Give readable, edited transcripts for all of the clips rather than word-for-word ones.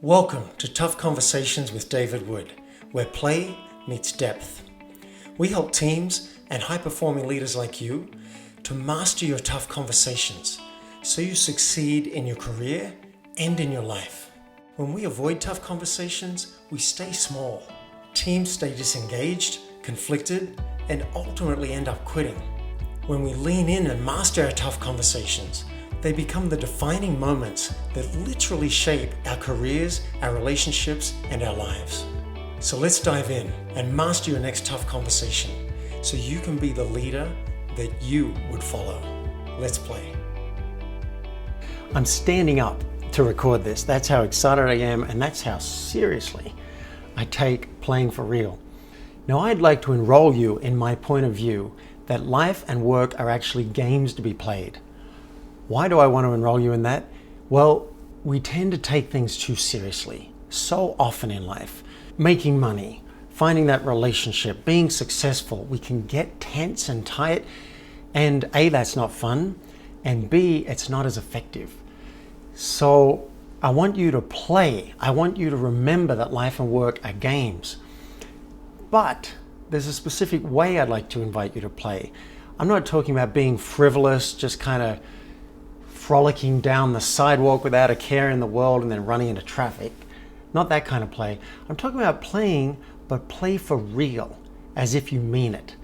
Welcome to Tough Conversations with David Wood, where play meets depth. We help teams and high-performing leaders like you to master your tough conversations so you succeed in your career and in your life. When we avoid tough conversations, we stay small. Teams stay disengaged, conflicted, and ultimately end up quitting. When we lean in and master our tough conversations, they become the defining moments that literally shape our careers, our relationships, and our lives. So let's dive in and master your next tough conversation so you can be the leader that you would follow. Let's play. I'm standing up to record this. That's how excited I am, and that's how seriously I take playing for real. Now, I'd like to enroll you in my point of view that life and work are actually games to be played. Why do I want to enroll you in that? Well, we tend to take things too seriously so often in life. Making money, finding that relationship, being successful, we can get tense and tight, and A, that's not fun, and B, it's not as effective. So I want you to play. I want you to remember that life and work are games. But there's a specific way I'd like to invite you to play. I'm not talking about being frivolous, just kind of frolicking down the sidewalk without a care in the world and then running into traffic. Not that kind of play. I'm talking about playing, but play for real, as if you mean it.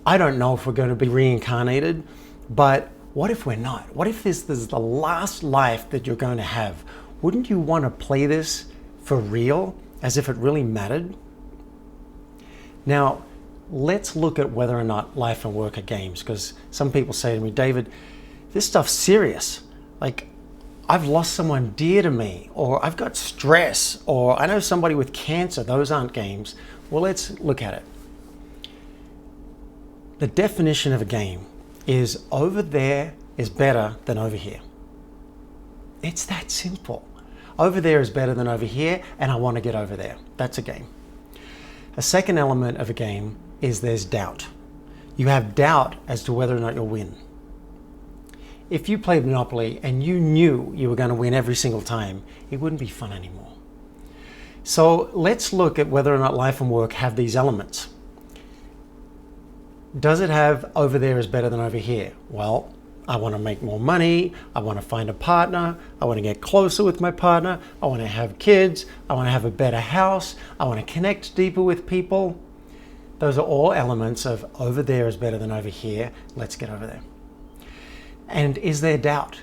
I don't know if we're going to be reincarnated, but what if we're not? What if this is the last life that you're going to have? Wouldn't you want to play this for real, as if it really mattered? Now, let's look at whether or not life and work are games, because some people say to me, David, this stuff's serious. Like, I've lost someone dear to me, or I've got stress, or I know somebody with cancer. Those aren't games. Well, let's look at it. The definition of a game is over there is better than over here. It's that simple. Over there is better than over here, and I want to get over there. That's a game. A second element of a game is there's doubt. You have doubt as to whether or not you'll win. If you played Monopoly and you knew you were going to win every single time, it wouldn't be fun anymore. So let's look at whether or not life and work have these elements. Does it have over there is better than over here? Well, I want to make more money. I want to find a partner. I want to get closer with my partner. I want to have kids. I want to have a better house. I want to connect deeper with people. Those are all elements of over there is better than over here. Let's get over there. And is there doubt?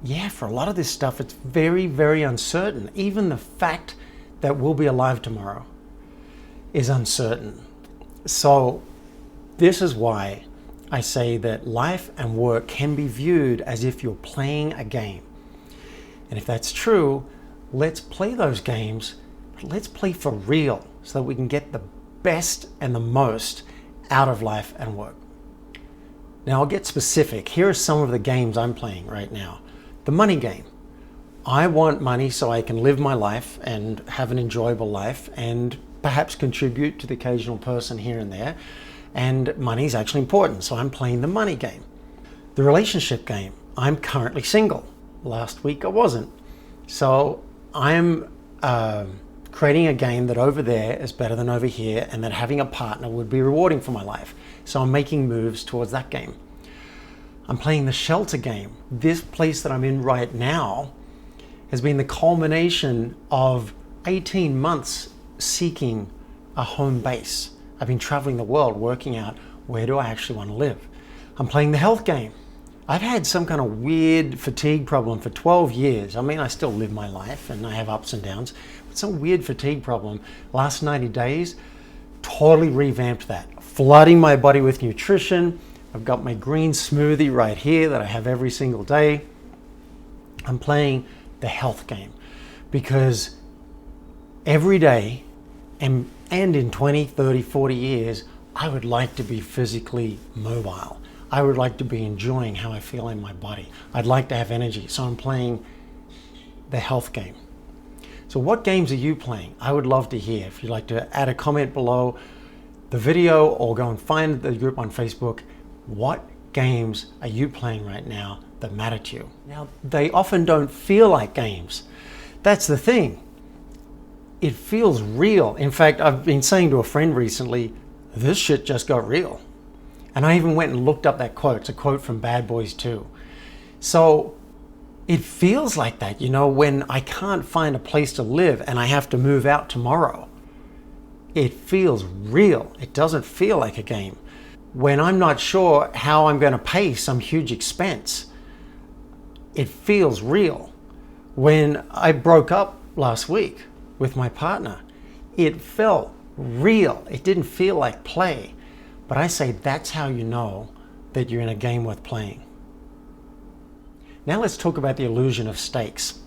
Yeah, for a lot of this stuff, it's very, very uncertain. Even the fact that we'll be alive tomorrow is uncertain. So this is why I say that life and work can be viewed as if you're playing a game. And if that's true, let's play those games, but let's play for real so that we can get the best and the most out of life and work. Now, I'll get specific. Here are some of the games I'm playing right now. The money game. I want money so I can live my life and have an enjoyable life and perhaps contribute to the occasional person here and there. And money is actually important, so I'm playing the money game. The relationship game. I'm currently single. Last week I wasn't. So I'm creating a game that over there is better than over here, and that having a partner would be rewarding for my life. So I'm making moves towards that game. I'm playing the shelter game. This place that I'm in right now has been the culmination of 18 months seeking a home base. I've been traveling the world working out where do I actually want to live. I'm playing the health game. I've had some kind of weird fatigue problem for 12 years. I mean, I still live my life and I have ups and downs, but some weird fatigue problem. Last 90 days, totally revamped that. Flooding my body with nutrition. I've got my green smoothie right here that I have every single day. I'm playing the health game because every day and in 20, 30, 40 years, I would like to be physically mobile. I would like to be enjoying how I feel in my body. I'd like to have energy. So I'm playing the health game. So what games are you playing? I would love to hear. If you'd like to add a comment below the video or go and find the group on Facebook, what games are you playing right now that matter to you? Now, they often don't feel like games. That's the thing. It feels real. In fact, I've been saying to a friend recently, this shit just got real. And I even went and looked up that quote. It's a quote from Bad Boys 2. So it feels like that, when I can't find a place to live and I have to move out tomorrow. It feels real. It doesn't feel like a game. When I'm not sure how I'm going to pay some huge expense, it feels real. When I broke up last week with my partner, it felt real. It didn't feel like play. But I say that's how you know that you're in a game worth playing. Now let's talk about the illusion of stakes.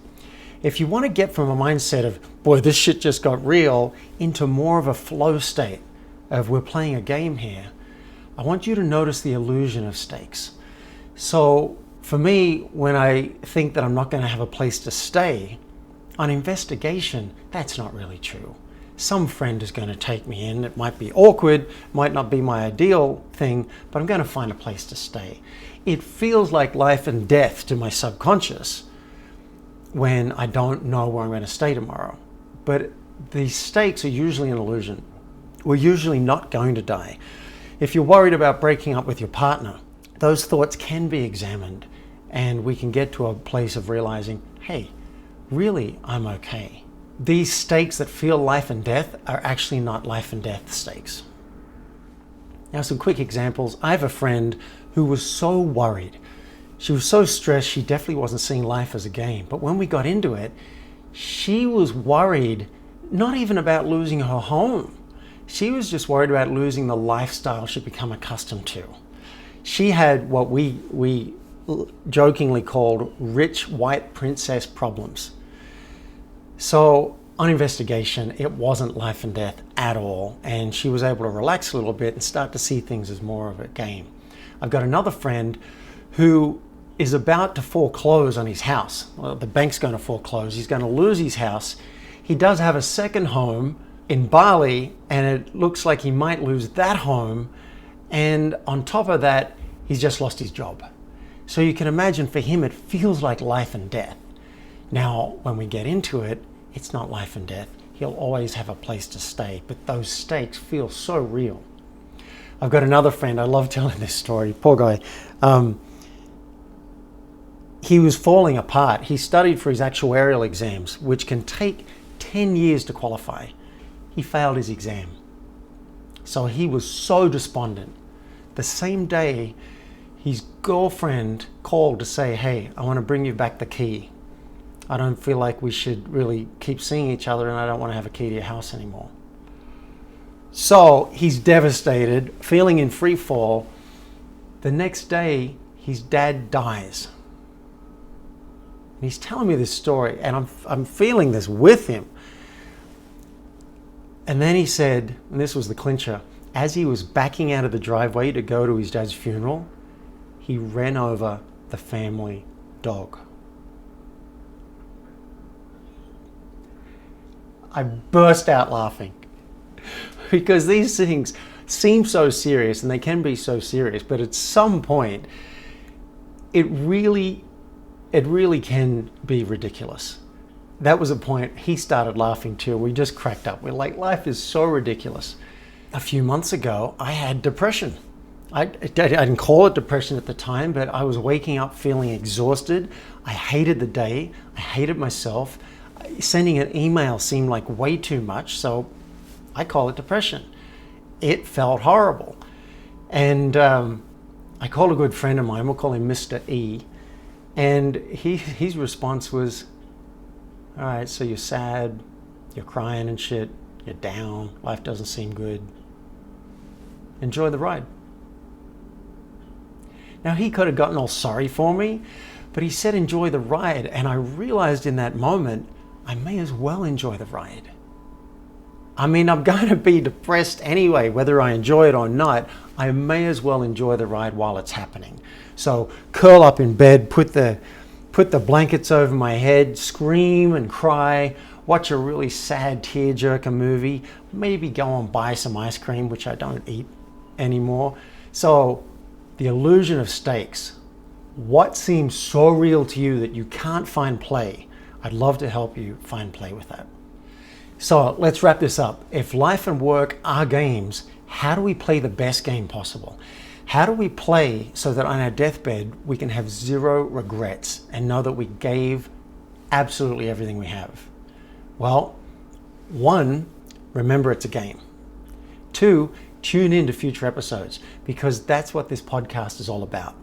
If you want to get from a mindset of, boy, this shit just got real, into more of a flow state of we're playing a game here, I want you to notice the illusion of stakes. So for me, when I think that I'm not going to have a place to stay, on investigation, that's not really true. Some friend is going to take me in. It might be awkward, might not be my ideal thing, but I'm going to find a place to stay. It feels like life and death to my subconscious when I don't know where I'm going to stay tomorrow. But these stakes are usually an illusion. We're usually not going to die. If you're worried about breaking up with your partner, those thoughts can be examined and we can get to a place of realizing, hey, really, I'm okay. These stakes that feel life and death are actually not life and death stakes. Now, some quick examples. I have a friend who was so worried. She was so stressed, she definitely wasn't seeing life as a game. But when we got into it, she was worried, not even about losing her home. She was just worried about losing the lifestyle she'd become accustomed to. She had what we jokingly called rich white princess problems. So on investigation, it wasn't life and death at all. And she was able to relax a little bit and start to see things as more of a game. I've got another friend who is about to foreclose on his house. Well, the bank's going to foreclose. He's going to lose his house. He does have a second home in Bali, and it looks like he might lose that home. And on top of that, he's just lost his job. So you can imagine for him, it feels like life and death. Now, when we get into it, it's not life and death. He'll always have a place to stay, but those stakes feel so real. I've got another friend, I love telling this story, poor guy. He was falling apart. He studied for his actuarial exams, which can take 10 years to qualify. He failed his exam. So he was so despondent. The same day, his girlfriend called to say, hey, I want to bring you back the key. I don't feel like we should really keep seeing each other and I don't want to have a key to your house anymore. So he's devastated, feeling in free fall. The next day, his dad dies. And he's telling me this story and I'm feeling this with him. And then he said, and this was the clincher, as he was backing out of the driveway to go to his dad's funeral, he ran over the family dog. I burst out laughing because these things seem so serious and they can be so serious, but at some point it really can be ridiculous. That was a point he started laughing too. We just cracked up. We're like, life is so ridiculous. A few months ago, I had depression. I didn't call it depression at the time, but I was waking up feeling exhausted. I hated the day. I hated myself. Sending an email seemed like way too much, so I call it depression. It felt horrible. And I called a good friend of mine, we'll call him Mr. E, and his response was, all right, so you're sad, you're crying and shit, you're down, life doesn't seem good. Enjoy the ride. Now, he could have gotten all sorry for me, but he said enjoy the ride, and I realized in that moment, I may as well enjoy the ride. I mean, I'm going to be depressed anyway, whether I enjoy it or not. I may as well enjoy the ride while it's happening. So curl up in bed, put the blankets over my head, scream and cry, watch a really sad tearjerker movie, maybe go and buy some ice cream, which I don't eat anymore. So the illusion of stakes. What seems so real to you that you can't find play? I'd love to help you find play with that. So let's wrap this up. If life and work are games, how do we play the best game possible? How do we play so that on our deathbed we can have zero regrets and know that we gave absolutely everything we have? Well, 1, remember it's a game. 2, tune in to future episodes, because that's what this podcast is all about.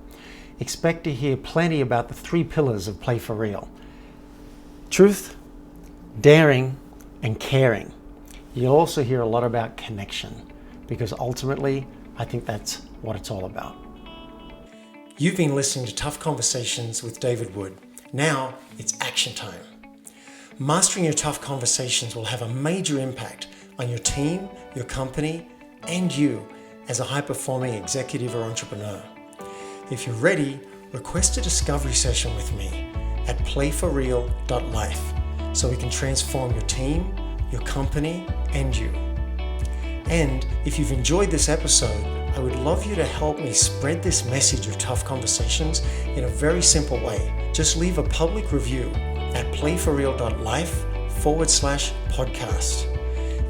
Expect to hear plenty about the 3 pillars of Play for Real: truth, daring, and caring. You'll also hear a lot about connection, because ultimately, I think that's what it's all about. You've been listening to Tough Conversations with David Wood. Now it's action time. Mastering your tough conversations will have a major impact on your team, your company, and you as a high-performing executive or entrepreneur. If you're ready, request a discovery session with me at playforreal.life so we can transform your team, your company, and you. And if you've enjoyed this episode, I would love you to help me spread this message of tough conversations in a very simple way. Just leave a public review at playforreal.life/podcast.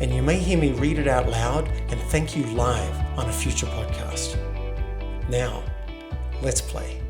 And you may hear me read it out loud and thank you live on a future podcast. Now, let's play.